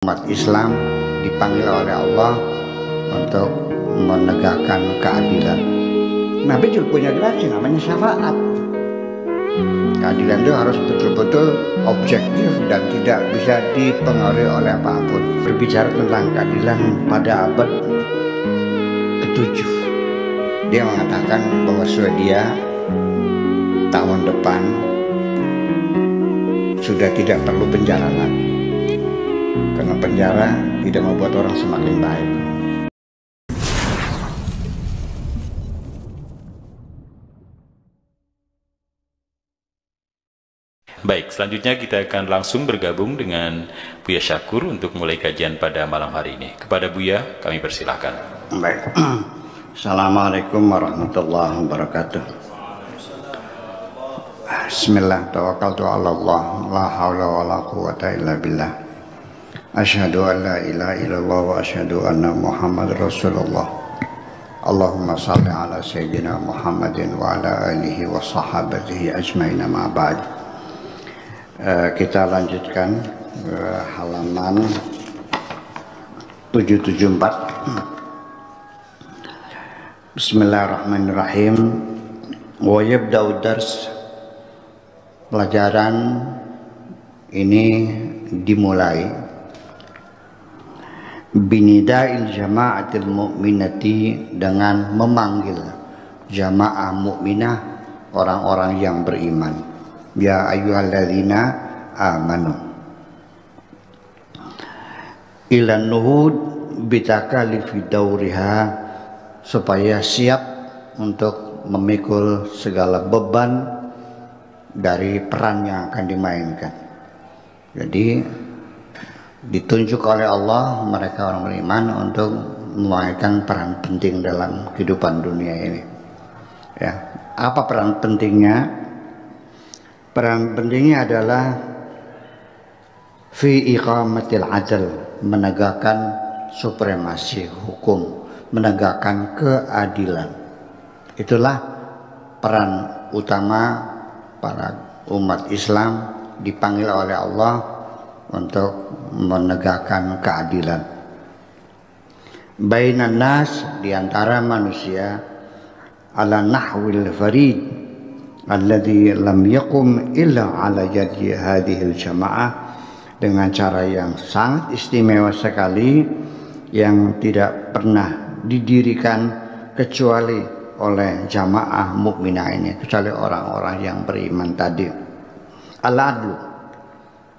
Umat Islam dipanggil oleh Allah untuk menegakkan keadilan. Nabi juga punya generasi namanya syafaat. Keadilan itu harus betul-betul objektif dan tidak bisa dipengaruhi oleh apapun. Berbicara tentang keadilan pada abad ke-7, dia mengatakan bahwa Swedia tahun depan sudah tidak perlu penjara lagi, karena penjara tidak membuat orang semakin baik. Baik, selanjutnya kita akan langsung bergabung dengan Buya Syakur untuk mulai kajian pada malam hari ini. Kepada Buya, kami persilahkan. Baik. Assalamualaikum warahmatullahi wabarakatuh. Bismillah, tawakkaltu ala Allah, la haula wa la quwata illa billah. Asyhadu an la ilaha illallah wa asyhadu anna Muhammad Rasulullah. Allahumma salli ala sayyidina Muhammadin wa ala alihi wa sahabatihi ajmain, ma ba'd. Kita lanjutkan halaman 774. Bismillahirrahmanirrahim. Wa yabda'u dars. Pelajaran ini dimulai binida'il jama'atil mu'minati, dengan memanggil jamaah mukminah, orang-orang yang beriman. Ya ayyuhalladzina amanu ilan nuhud bitakalifi dauriha, supaya siap untuk memikul segala beban dari peran yang akan dimainkan. Jadi ditunjuk oleh Allah mereka orang beriman untuk memainkan peran penting dalam kehidupan dunia ini. Ya, apa peran pentingnya? Peran pentingnya adalah fi iqamatil adl, menegakkan supremasi hukum, menegakkan keadilan. Itulah peran utama para umat Islam dipanggil oleh Allah untuk menegakkan keadilan. Bainan nas, diantara manusia, ala nahwil farid alladhi lam yaqum illa ala yadi hadhil jamaah, dengan cara yang sangat istimewa sekali yang tidak pernah didirikan kecuali oleh jamaah mukminah ini, kecuali orang-orang yang beriman tadi. Al-adlu,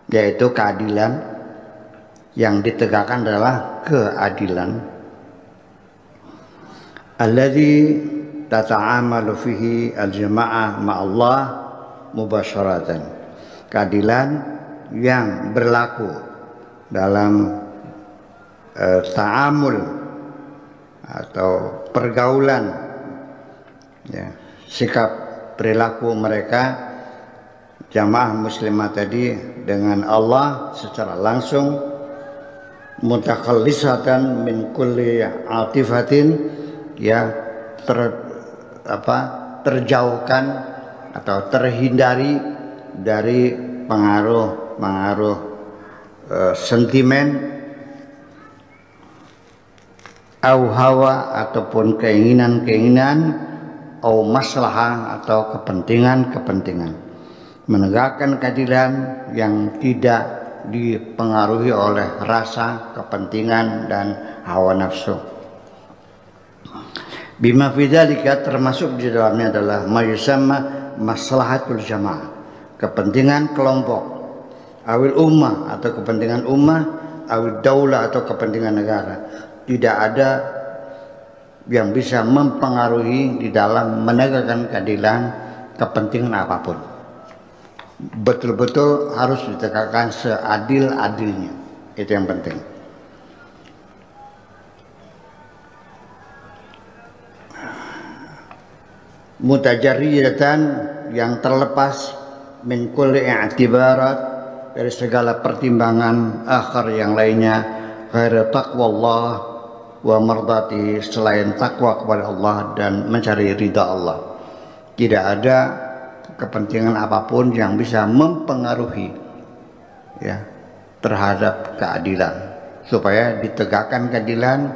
yaitu keadilan, yang ditegakkan adalah keadilan. Alladhi tata'amalu fihi al-jama'ah ma'allah mubasyaratan, keadilan yang berlaku dalam ta'amul atau pergaulan, ya, sikap perilaku mereka jamaah muslimah tadi dengan Allah secara langsung, mutakhallisatan min kulli atifatin, ya, terjauhkan atau terhindari dari pengaruh sentimen au hawa ataupun keinginan-keinginan, au maslahah atau kepentingan-kepentingan. Menegakkan keadilan yang tidak dipengaruhi oleh rasa, kepentingan dan hawa nafsu. Bima fi dzalika, termasuk di dalamnya adalah mayusamma maslahatul jamaah, kepentingan kelompok, awil ummah atau kepentingan ummah, awil daulah atau kepentingan negara. Tidak ada yang bisa mempengaruhi di dalam menegakkan keadilan kepentingan apapun. Betul-betul harus ditegakkan seadil-adilnya. Itu yang penting. Mutajarriyatan, yang terlepas min kulli i'tibarat, dari segala pertimbangan akhar yang lainnya, ghaira taqwallah wa mardati, selain takwa kepada Allah dan mencari ridha Allah. Tidak ada kepentingan apapun yang bisa mempengaruhi, ya, terhadap keadilan. supaya ditegakkan keadilan,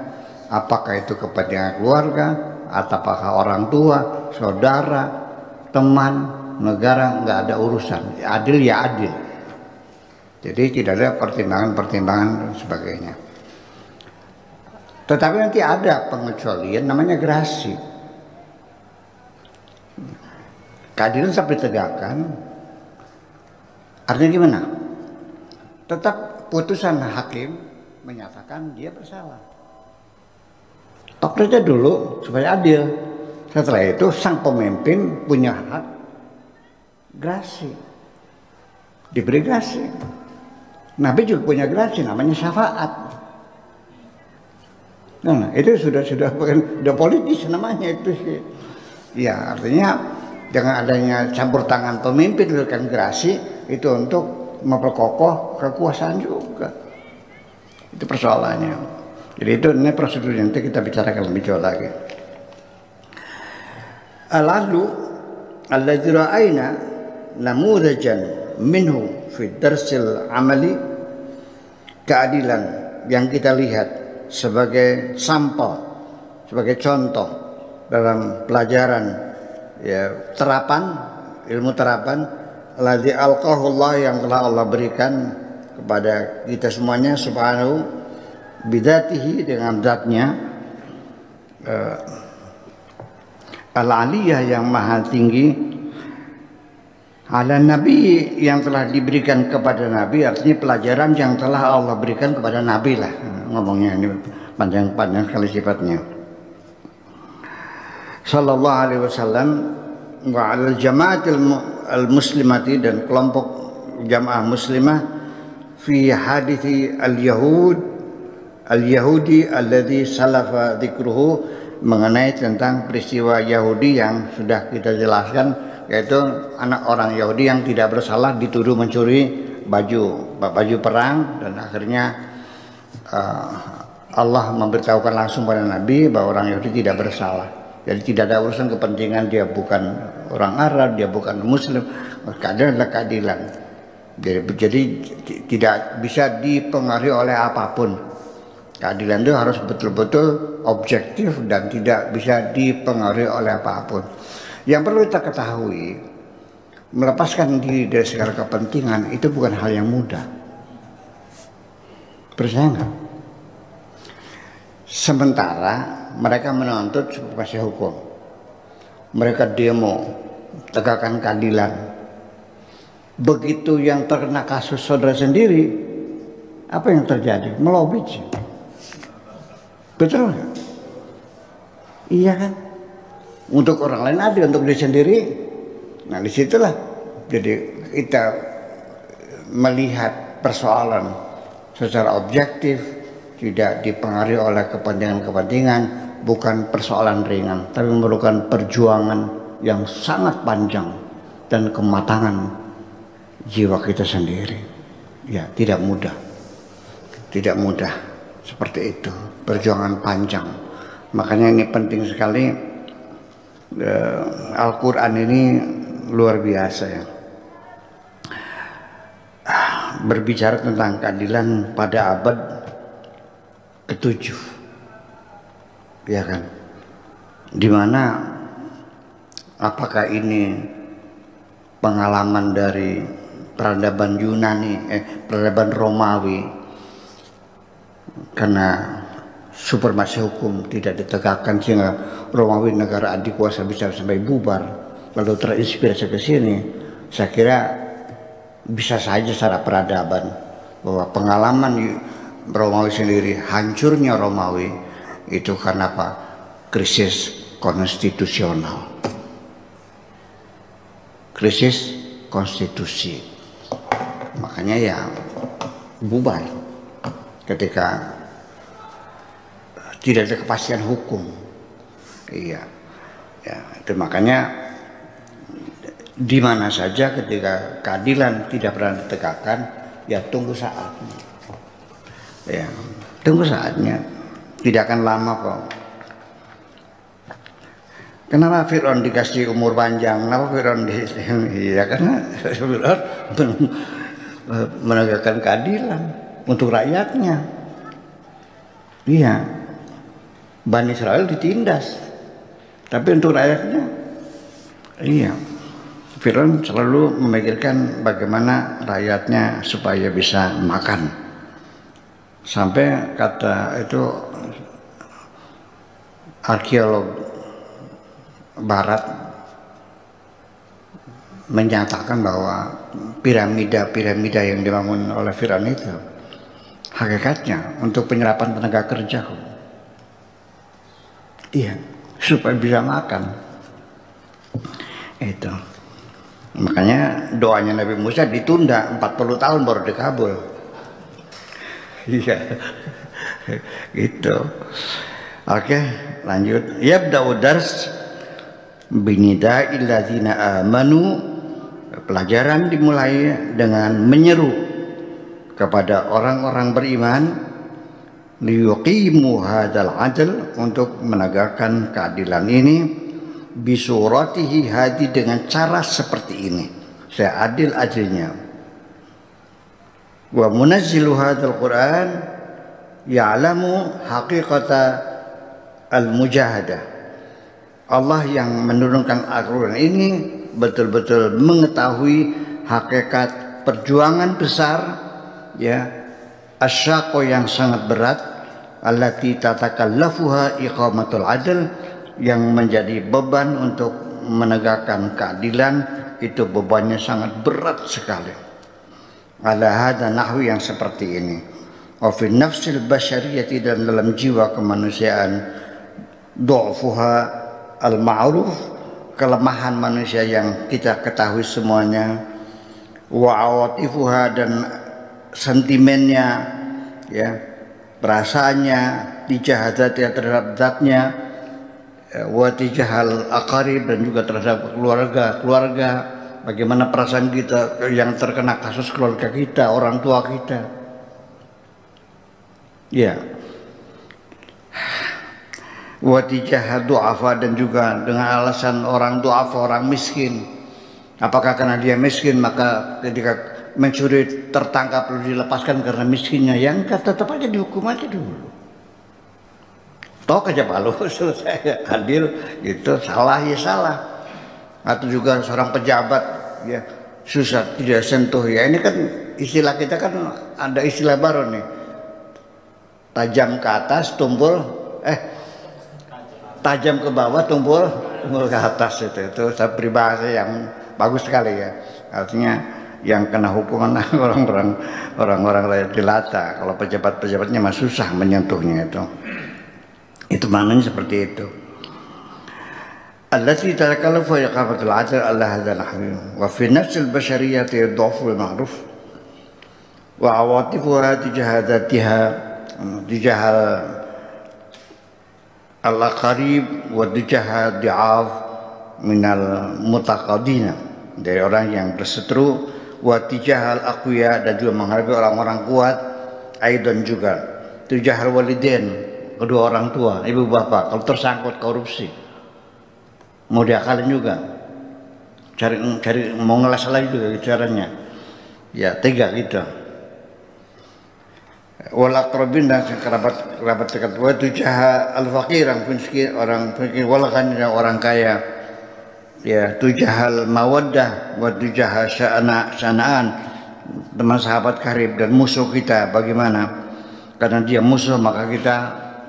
apakah itu kepentingan keluarga, apakah orang tua, saudara, teman, negara, nggak ada urusan. Adil ya adil. Jadi tidak ada pertimbangan-pertimbangan dan sebagainya. Tetapi nanti ada pengecualian namanya gerasi. Keadilan tetap ditegakkan. Artinya gimana? Tetap putusan hakim menyatakan dia bersalah. Tok saja dulu supaya adil. Setelah itu sang pemimpin punya hak gerasi, diberi gerasi. Nabi juga punya gerasi namanya syafaat. Nah, itu sudah politis namanya itu sih. Ya, artinya dengan adanya campur tangan pemimpin dengan gerasi itu untuk memperkokoh kekuasaan juga. Itu persoalannya. Jadi itu ini prosedur nanti kita bicarakan lebih jauh lagi. Lalu alladzi ra'ayna namudajan minhu fi darsil amali, keadilan yang kita lihat sebagai sampel, sebagai contoh dalam pelajaran ya terapan, ilmu terapan alladzi alqahullah yang telah Allah berikan kepada kita semuanya subhanahu bidatihi dengan zatnya al-aliyah yang maha tinggi, ala nabi yang telah diberikan kepada nabi, artinya pelajaran yang telah Allah berikan kepada nabi lah ngomongnya, ini panjang-panjang sekali sifatnya. Sallallahu alaihi wasallam wa al jamaatil al-muslimati, dan kelompok jamaah muslimah fi hadithi al-yahudi alladhi salafa dzikruhu, mengenai tentang peristiwa Yahudi yang sudah kita jelaskan, yaitu anak orang Yahudi yang tidak bersalah dituduh mencuri baju perang, dan akhirnya Allah memberitahukan langsung pada Nabi bahwa orang Yahudi tidak bersalah. Jadi tidak ada urusan kepentingan, dia bukan orang Arab, dia bukan Muslim, keadilan adalah keadilan. Jadi tidak bisa dipengaruhi oleh apapun. Keadilan itu harus betul-betul objektif dan tidak bisa dipengaruhi oleh apapun. Yang perlu kita ketahui, melepaskan diri dari segala kepentingan itu bukan hal yang mudah. Percaya nggak? Sementara mereka menuntut supervisi hukum, mereka demo tegakkan keadilan. Begitu yang terkena kasus saudara sendiri, apa yang terjadi? Melobi. Betul nggak? Iya kan? Untuk orang lain ada, untuk diri sendiri. Nah disitulah jadi kita melihat persoalan secara objektif, tidak dipengaruhi oleh kepentingan-kepentingan, bukan persoalan ringan, tapi memerlukan perjuangan yang sangat panjang dan kematangan jiwa kita sendiri. Ya, tidak mudah. Tidak mudah seperti itu, perjuangan panjang. Makanya ini penting sekali. Al-Quran ini luar biasa ya. Berbicara tentang keadilan pada abad ke-7, ya kan? Dimana apakah ini pengalaman dari peradaban Yunani, peradaban Romawi, karena supremasi hukum tidak ditegakkan sehingga Romawi negara adikuasa bisa sampai bubar, lalu terinspirasi ke sini. Saya kira bisa saja secara peradaban bahwa pengalaman Romawi sendiri, hancurnya Romawi itu karena apa? Krisis konstitusional, krisis konstitusi. Makanya ya bubar ketika tidak ada kepastian hukum. Iya, ya itu makanya di mana saja ketika keadilan tidak pernah ditegakkan, ya tunggu saatnya. Ya, tunggu saatnya, tidak akan lama kok. Kenapa Fir'aun dikasih umur panjang? Kenapa Fir'aun ya karena Fir'aun menegakkan keadilan untuk rakyatnya. Iya, Bani Israel ditindas, tapi untuk rakyatnya, iya. Firaun selalu memikirkan bagaimana rakyatnya supaya bisa makan. Sampai kata itu arkeolog Barat menyatakan bahwa piramida yang dibangun oleh Firaun itu hakikatnya untuk penyerapan tenaga kerja. Iya, supaya bisa makan. Itu. Makanya doanya Nabi Musa ditunda 40 tahun baru dikabul. Iya. Gitu. Oke, lanjut. Yabda'u dars binida'il ladzina amanu. Pelajaran dimulai dengan menyeru kepada orang-orang beriman liyuqimu hadzal adl, untuk menegakkan keadilan ini, bisuratihi hadi, dengan cara seperti ini, saya adil-adilnya. Wa munazzilu hadzal Qur'an ya'lamu haqiqata al-mujahadah. Allah yang menurunkan Al-Quran ini betul-betul mengetahui hakikat perjuangan besar, ya, asyaqo yang sangat berat, allati tatakallafuha iqamatul adl, yang menjadi beban untuk menegakkan keadilan, itu bebannya sangat berat sekali. Ala hadza nahwi, yang seperti ini. Wa fi nafsil basyariyati, dan dalam jiwa kemanusiaan, du'fuha al-ma'ruf, kelemahan manusia yang kita ketahui semuanya, wa awatifuha, dan sentimennya, ya, perasaannya, tijahadzatnya, terhadap zatnya, wa tijahal aqarib, dan juga terhadap keluarga, bagaimana perasaan kita yang terkena kasus keluarga kita, orang tua kita, ya, wa tijahal du'afa, dan juga dengan alasan orang du'afa, orang miskin. Apakah karena dia miskin maka ketika mencuri tertangkap lalu dilepaskan karena miskinnya? Yang tetap aja dihukum aja dulu. Tok aja palu, selesai, adil gitu. Salah ya salah. Atau juga seorang pejabat, ya, susah tidak sentuh, ya, ini kan istilah kita kan ada istilah baru nih, tajam ke atas tumpul, tajam ke bawah tumpul ke atas. Itu peribahasa yang bagus sekali, ya. Artinya yang kena hukuman orang-orang rakyat jelata. Kalau pejabat-pejabatnya mah susah menyentuhnya itu. Itu maknanya seperti itu. Allati tatakallafu iqamatul adl ala hadzal nahwi wa fi nafsil basyariyati dhaful ma'ruf wa awatifuha tijahadatiha tijahal al-qarib wa tijahad di'af minal mutaqadina, dari orang yang berseteru, wa tijahal aqwiya, dan juga menghadapi orang-orang kuat, aidan juga tijahal walidain, kedua orang tua, ibu bapak, kalau tersangkut korupsi mau diakalin juga, cari mau ngeles lagi juga caranya, ya, tega gitu. Wal aqrabin, dan kerabat dekat, wa tujah al faqir, orang miskin, wal ghani, orang kaya, ya, tujahal mawaddah wa tujahal sanaan, teman sahabat karib, dan musuh kita bagaimana? Karena dia musuh maka kita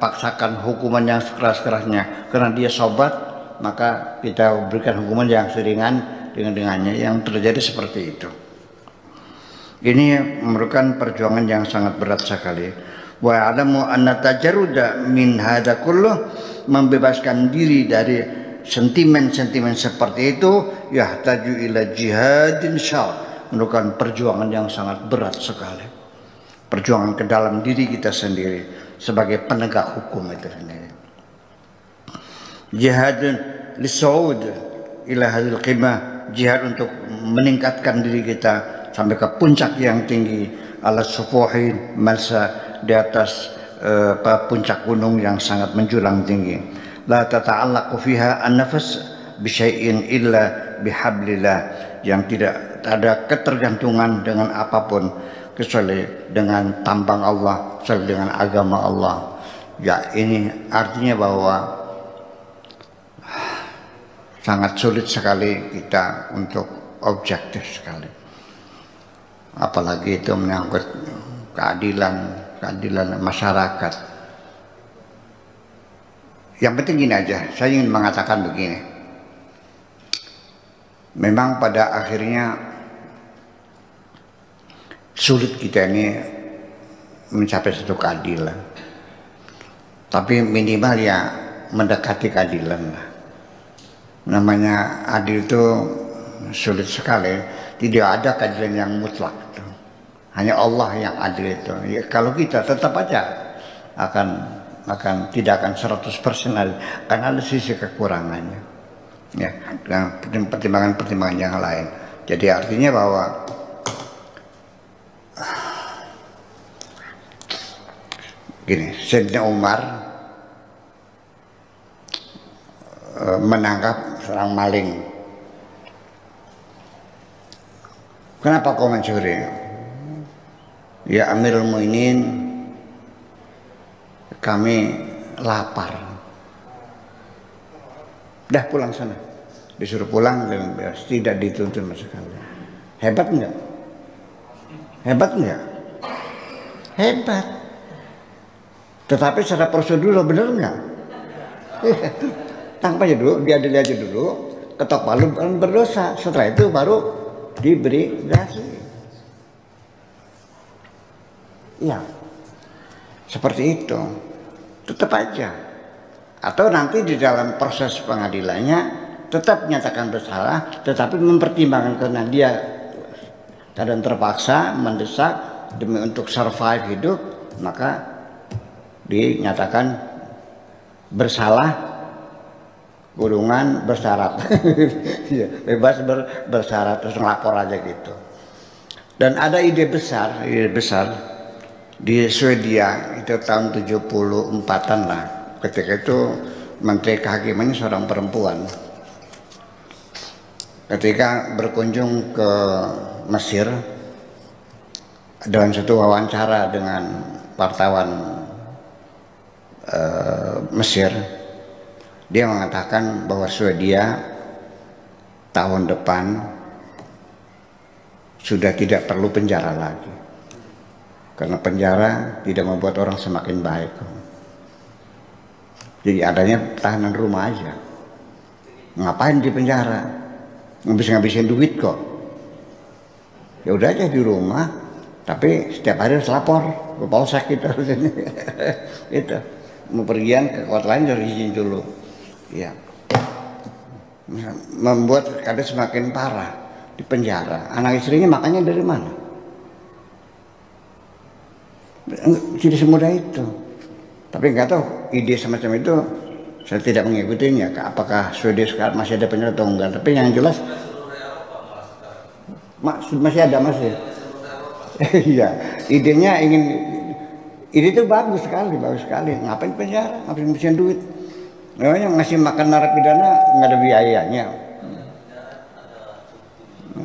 paksakan hukuman yang sekeras-kerasnya, karena dia sobat maka kita berikan hukuman yang seringan dengannya. Yang terjadi seperti itu. Ini merupakan perjuangan yang sangat berat sekali. Wa alamu anna tajarruda min hadza kullu, membebaskan diri dari sentimen-sentimen seperti itu, yahtaju ila jihadin syar, merupakan perjuangan yang sangat berat sekali. Perjuangan ke dalam diri kita sendiri sebagai penegak hukum itu sendiri. Jihadun lisu'ud ila hadzal qimah, jihad untuk meningkatkan diri kita sampai ke puncak yang tinggi, ala sufuhin malsa, di atas puncak gunung yang sangat menjulang tinggi. La tata'allaqu fiha an-nafs bi syai'in illa bihablillah, yang tidak ada ketergantungan dengan apapun kecuali dengan tambang Allah, kecuali dengan agama Allah. Ya, ini artinya bahwa sangat sulit sekali kita untuk objektif sekali. Apalagi itu menyangkut keadilan masyarakat. Yang penting gini aja, saya ingin mengatakan begini. Memang pada akhirnya sulit kita ini mencapai satu keadilan. Tapi minimal ya mendekati keadilan lah. Namanya adil itu sulit sekali. Tidak ada keadilan yang mutlak. Hanya Allah yang adil itu. Ya, kalau kita tetap aja tidak akan 100% adil, karena ada sisi kekurangannya. Ya, dan pertimbangan-pertimbangan yang lain. Jadi artinya bahwa gini, Sayyidina Umar menangkap seorang maling. Kenapa kau mencuri? Ya Amirul Mu'minin, kami lapar. Dah pulang sana. Disuruh pulang dan tidak dituntut sama sekali. Hebat enggak? Hebat enggak? Hebat. Tetapi secara prosedur benar enggak? Tangkap aja dulu, diadili aja dulu, ketok palu berdosa. Setelah itu baru diberi gerasi. Ya, seperti itu. Tetap aja. Atau nanti di dalam proses pengadilannya tetap menyatakan bersalah, tetapi mempertimbangkan karena dia keadaan terpaksa mendesak demi untuk survive hidup, maka dinyatakan bersalah kurungan bersyarat. Bebas bersyarat, terus ngelapor aja gitu. Dan ada ide besar di Swedia itu tahun 74-an lah. Ketika itu Menteri Kehakimannya seorang perempuan. Ketika berkunjung ke Mesir dalam satu wawancara dengan wartawan Mesir, dia mengatakan bahwa Swedia tahun depan sudah tidak perlu penjara lagi, karena penjara tidak membuat orang semakin baik. Jadi adanya tahanan rumah aja. Ngapain di penjara? Ngabis-ngabisin duit kok. Ya udah aja di rumah, tapi setiap hari harus lapor ke polsek gitu. Itu mau pergian ke kota lain harus izin dulu. Ya, membuat keadaan semakin parah di penjara. Anak istrinya makannya dari mana? Tidak semudah itu. Tapi nggak tahu ide semacam itu, saya tidak mengikutinya. Apakah Swedia sekarang masih ada penjara atau enggak? Tapi yang jelas masih ada, masih. Iya, idenya ide itu bagus sekali. Ngapain penjara? Ngapain ngabisin duit? Memangnya ngasih makan narapidana nggak ada biayanya.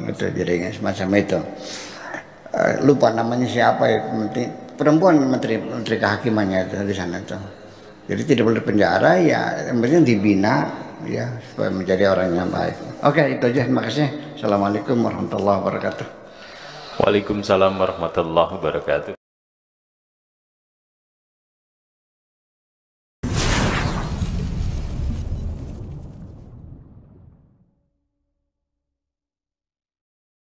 Itu jadinya semacam itu. Lupa namanya siapa ya, perempuan menteri kehakimannya itu di sana itu. Jadi tidak boleh penjara, ya yang penting dibina ya supaya menjadi orang yang baik. Oke, itu aja. Terima kasih. Assalamualaikum warahmatullahi wabarakatuh. Waalaikumsalam warahmatullahi wabarakatuh.